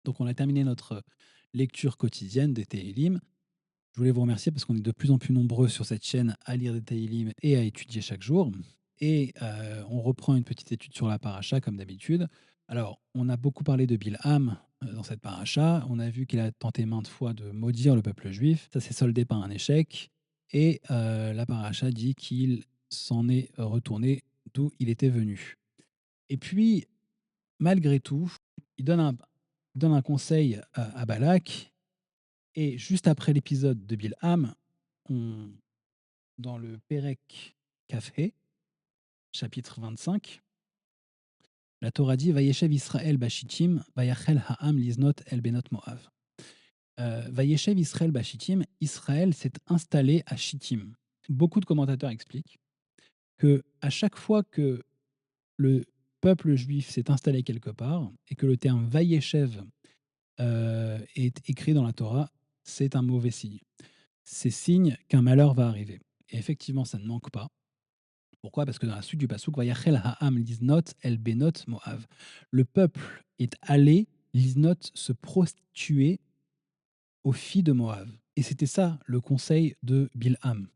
Donc on a terminé notre lecture quotidienne des Télim. Je voulais vous remercier parce qu'on est de plus en plus nombreux sur cette chaîne à lire des Télim et à étudier chaque jour. Et on reprend une petite étude sur la paracha comme d'habitude. Alors, on a beaucoup parlé de Bilham dans cette paracha. On a vu qu'il a tenté maintes fois de maudire le peuple juif. Ça s'est soldé par un échec. Et la paracha dit qu'il s'en est retourné d'où il était venu. Et puis, malgré tout, il donne un conseil à Balak. Et juste après l'épisode de Bilham, on, dans le Pérec Kafé, chapitre 25, la Torah dit Vayeshev Israël Bashitim, Vayachel Ha'am Liznot El Benot Moav. Vayeshev Israël Bashitim, Israël s'est installé à Shittim. Beaucoup de commentateurs expliquent que à chaque fois que le peuple juif s'est installé quelque part et que le terme Vayeshev est écrit dans la Torah, c'est un mauvais signe. C'est signe qu'un malheur va arriver. Et effectivement, ça ne manque pas. Pourquoi? Parce que dans la suite du pasuk, Vayachel ha'am liznot el benot Moav. Le peuple est allé, liznot, se prostituer aux filles de Moav. Et c'était ça le conseil de Bilham.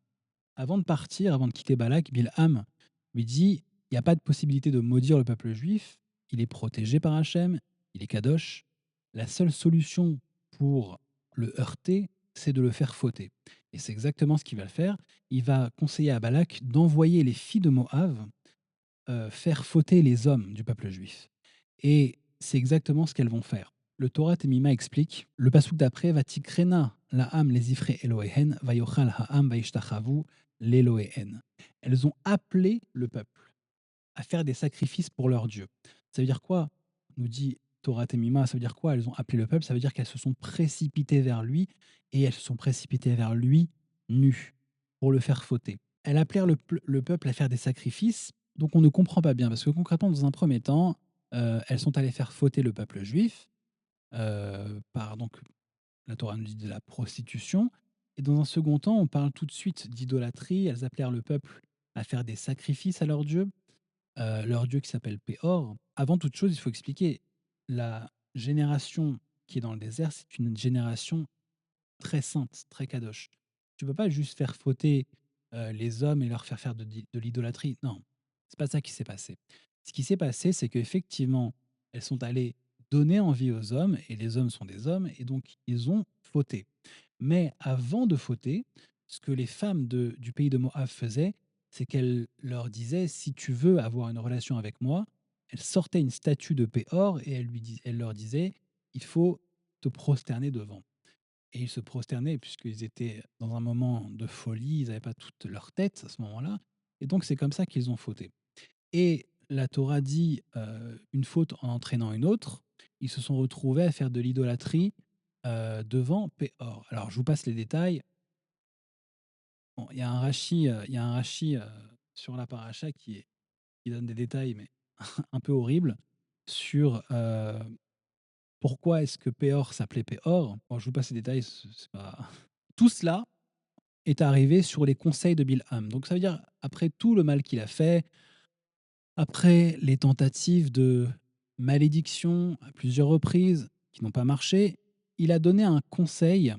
Avant de partir, avant de quitter Balak, Bilham lui dit il n'y a pas de possibilité de maudire le peuple juif, il est protégé par Hachem, il est kadosh. La seule solution pour le heurter, c'est de le faire fauter. Et c'est exactement ce qu'il va faire. Il va conseiller à Balak d'envoyer les filles de Moab faire fauter les hommes du peuple juif. Et c'est exactement ce qu'elles vont faire. Le Torah Temima explique le pasuk d'après Vatikrena laam les ifre Elohehen, vayochal haam vaishtachavu l'Elohehen. Elles ont appelé le peuple à faire des sacrifices pour leur Dieu. Ça veut dire quoi? Nous dit Torah Temima, ça veut dire quoi? Elles ont appelé le peuple, ça veut dire qu'elles se sont précipitées vers lui et elles se sont précipitées vers lui nues pour le faire fauter. Elles appelèrent le peuple à faire des sacrifices, donc on ne comprend pas bien parce que concrètement, dans un premier temps, elles sont allées faire fauter le peuple juif par donc la Torah nous dit de la prostitution. Et dans un second temps, on parle tout de suite d'idolâtrie. Elles appelèrent le peuple à faire des sacrifices à leur dieu qui s'appelle Péor. Avant toute chose, il faut expliquer, la génération qui est dans le désert, c'est une génération très sainte, très kadosh. Tu peux pas juste faire fauter les hommes et leur faire faire de l'idolâtrie. Non, c'est pas ça qui s'est passé. Ce qui s'est passé, c'est qu'effectivement, elles sont allées donner envie aux hommes, et les hommes sont des hommes, et donc ils ont fauté. Mais avant de fauter, ce que les femmes du pays de Moab faisaient, c'est qu'elles leur disaient, si tu veux avoir une relation avec moi, elles sortaient une statue de Péor et elles leur disaient, il faut te prosterner devant. Et ils se prosternaient puisqu'ils étaient dans un moment de folie, ils n'avaient pas toute leur tête à ce moment-là. Et donc c'est comme ça qu'ils ont fauté. Et la Torah dit une faute en entraînant une autre. Ils se sont retrouvés à faire de l'idolâtrie devant Péor. Alors je vous passe les détails. Bon, il y a un Rashi sur la paracha qui donne des détails, mais un peu horribles, sur pourquoi est-ce que Péor s'appelait Péor. Bon, je vous passe les détails, c'est pas... Tout cela est arrivé sur les conseils de Bilham. Donc ça veut dire, après tout le mal qu'il a fait, après les tentatives de malédiction à plusieurs reprises qui n'ont pas marché, il a donné un conseil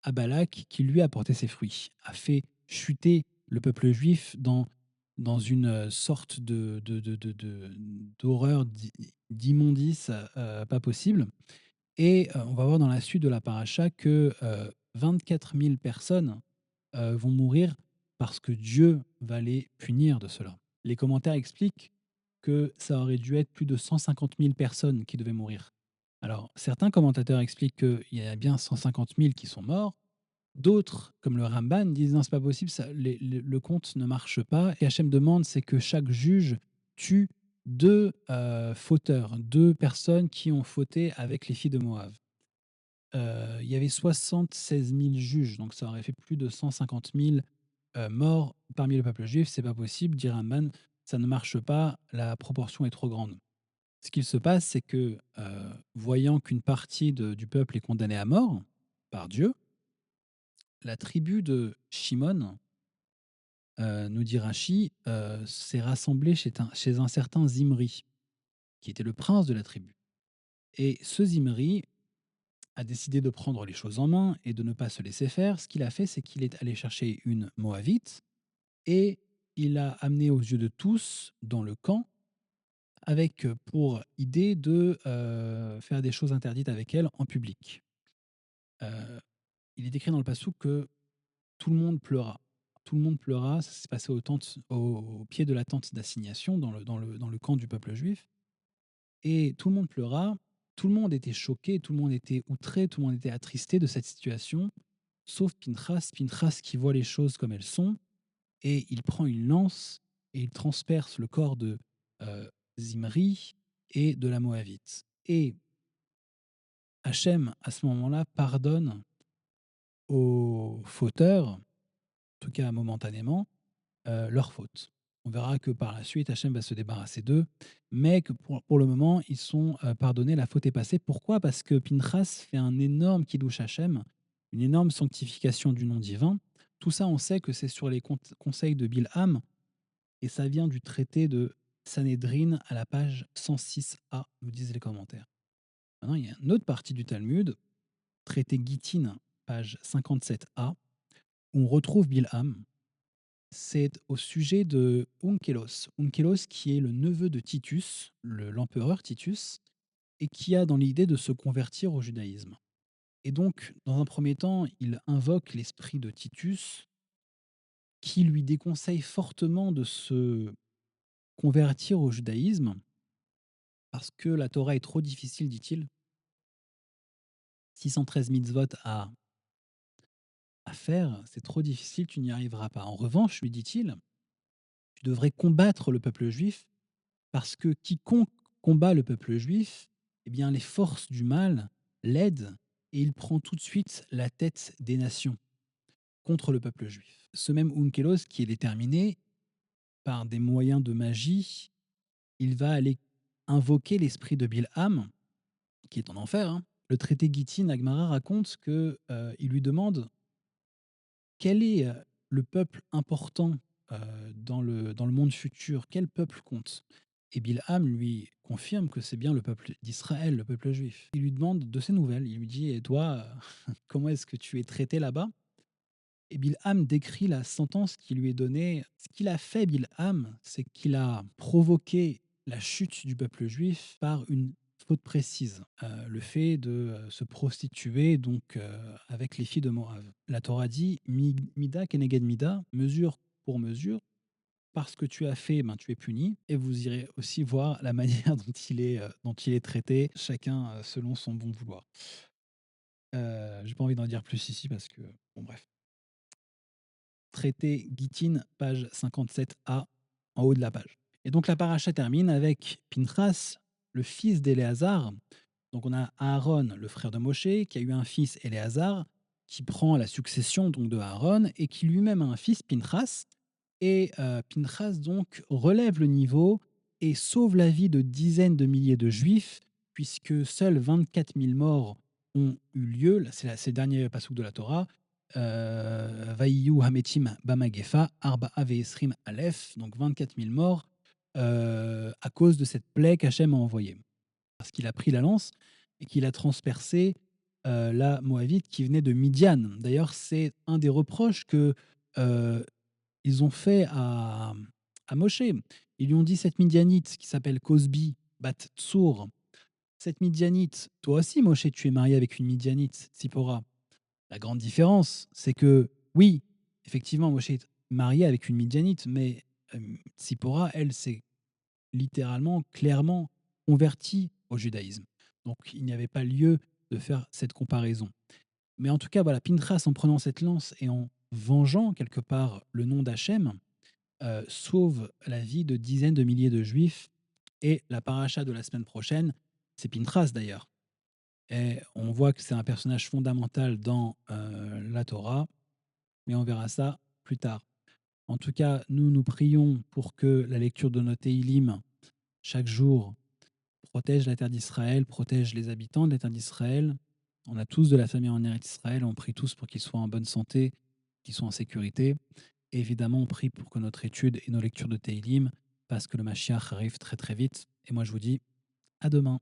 à Balak qui lui a porté ses fruits, a fait chuter le peuple juif dans une sorte d'horreur, d'immondice pas possible. Et on va voir dans la suite de la paracha que 24 000 personnes vont mourir parce que Dieu va les punir de cela. Les commentaires expliquent que ça aurait dû être plus de 150 000 personnes qui devaient mourir. Alors, certains commentateurs expliquent qu'il y a bien 150 000 qui sont morts. D'autres, comme le Ramban, disent non, c'est pas possible, le compte ne marche pas. Et Hachem demande, c'est que chaque juge tue deux fauteurs, deux personnes qui ont fauté avec les filles de Moab. Il y avait 76 000 juges, donc ça aurait fait plus de 150 000 morts parmi le peuple juif. C'est pas possible, dit Ramban, ça ne marche pas, la proportion est trop grande. Ce qu'il se passe, c'est que, voyant qu'une partie du peuple est condamnée à mort par Dieu, la tribu de Shimon, nous dit Rashi, s'est rassemblée chez un certain Zimri, qui était le prince de la tribu. Et ce Zimri a décidé de prendre les choses en main et de ne pas se laisser faire. Ce qu'il a fait, c'est qu'il est allé chercher une Moabite et il l'a amenée aux yeux de tous dans le camp avec pour idée de faire des choses interdites avec elle en public. Heu, il est écrit dans le passouk que tout le monde pleura. Tout le monde pleura, ça s'est passé au pied de la tente d'assignation dans le camp du peuple juif et tout le monde pleura. Tout le monde était choqué, tout le monde était outré, tout le monde était attristé de cette situation, sauf Pinchas. Pinchas qui voit les choses comme elles sont et il prend une lance et il transperce le corps de, Zimri et de la Moabite et Hachem, à ce moment-là, pardonne aux fauteurs, en tout cas momentanément, leur faute. On verra que par la suite, Hachem va se débarrasser d'eux, mais que pour le moment, ils sont pardonnés, la faute est passée. Pourquoi? Parce que Pinchas fait un énorme kiddush Hachem, une énorme sanctification du nom divin. Tout ça, on sait que c'est sur les conseils de Bilham, et ça vient du traité de Sanhédrin à la page 106a, nous disent les commentaires. Maintenant, il y a une autre partie du Talmud, traité Gittin, page 57a, où on retrouve Bilham. C'est au sujet de Onkelos. Onkelos qui est le neveu de Titus, l'empereur Titus, et qui a dans l'idée de se convertir au judaïsme. Et donc, dans un premier temps, il invoque l'esprit de Titus, qui lui déconseille fortement de se convertir au judaïsme, parce que la Torah est trop difficile, dit-il. 613 mitzvot à faire, c'est trop difficile, tu n'y arriveras pas. En revanche, lui dit-il, tu devrais combattre le peuple juif parce que quiconque combat le peuple juif, eh bien, les forces du mal l'aident et il prend tout de suite la tête des nations contre le peuple juif. Ce même Onkelos qui est déterminé par des moyens de magie, il va aller invoquer l'esprit de Bilham, qui est en enfer, hein. Le traité Gittin, Agmara raconte que il lui demande quel est le peuple important dans le monde futur, quel peuple compte. Et Bilham lui confirme que c'est bien le peuple d'Israël, le peuple juif. Il lui demande de ses nouvelles. Il lui dit: et toi, comment est-ce que tu es traité là-bas? Et Bilham décrit la sentence qui lui est donnée. Ce qu'il a fait, Bilham, c'est qu'il a provoqué la chute du peuple juif par une faute précise, le fait de se prostituer donc avec les filles de Moab. La Torah dit Mida keneged Mida, mesure pour mesure, parce que tu as fait, ben, tu es puni, et vous irez aussi voir la manière dont il est traité, chacun selon son bon vouloir. J'ai pas envie d'en dire plus ici parce que, bon, bref. Traité Gittin, page 57a, en haut de la page. Et donc la paracha termine avec Pinchas, le fils d'Éléazar. Donc on a Aaron, le frère de Moshe, qui a eu un fils Éléazar, qui prend la succession donc de Aaron et qui lui-même a un fils Pinchas. Et Pinchas donc relève le niveau et sauve la vie de dizaines de milliers de Juifs, puisque seuls 24 000 morts ont eu lieu. Là, c'est le dernier passouk de la Torah. Vaïyu hametim bamagefa arba ve'esrim aleph, donc 24 000 morts à cause de cette plaie qu'Hachem a envoyée. Parce qu'il a pris la lance et qu'il a transpercé la Moabite qui venait de Midian. D'ailleurs, c'est un des reproches que euh, ils ont fait à Moshe. Ils lui ont dit: cette Midianite qui s'appelle Cosbi, Bat Tsour, cette Midianite, toi aussi, Moshe, tu es marié avec une Midianite, Tsipora. La grande différence, c'est que, oui, effectivement, Moshe est marié avec une Midianite, mais Tsipora, elle, s'est littéralement, clairement convertie au judaïsme. Donc, il n'y avait pas lieu de faire cette comparaison. Mais en tout cas, voilà, Pinchas, en prenant cette lance et en vengeant quelque part le nom d'Hachem, sauve la vie de dizaines de milliers de juifs. Et la paracha de la semaine prochaine, c'est Pinchas d'ailleurs. Et on voit que c'est un personnage fondamental dans la Torah, mais on verra ça plus tard. En tout cas, nous prions pour que la lecture de nos Téhilim chaque jour protège la terre d'Israël, protège les habitants de la terre d'Israël. On a tous de la famille en Eretz Israël, on prie tous pour qu'ils soient en bonne santé, qu'ils soient en sécurité. Et évidemment, on prie pour que notre étude et nos lectures de Téhilim, parce que le Mashiach arrive très très vite. Et moi, je vous dis à demain.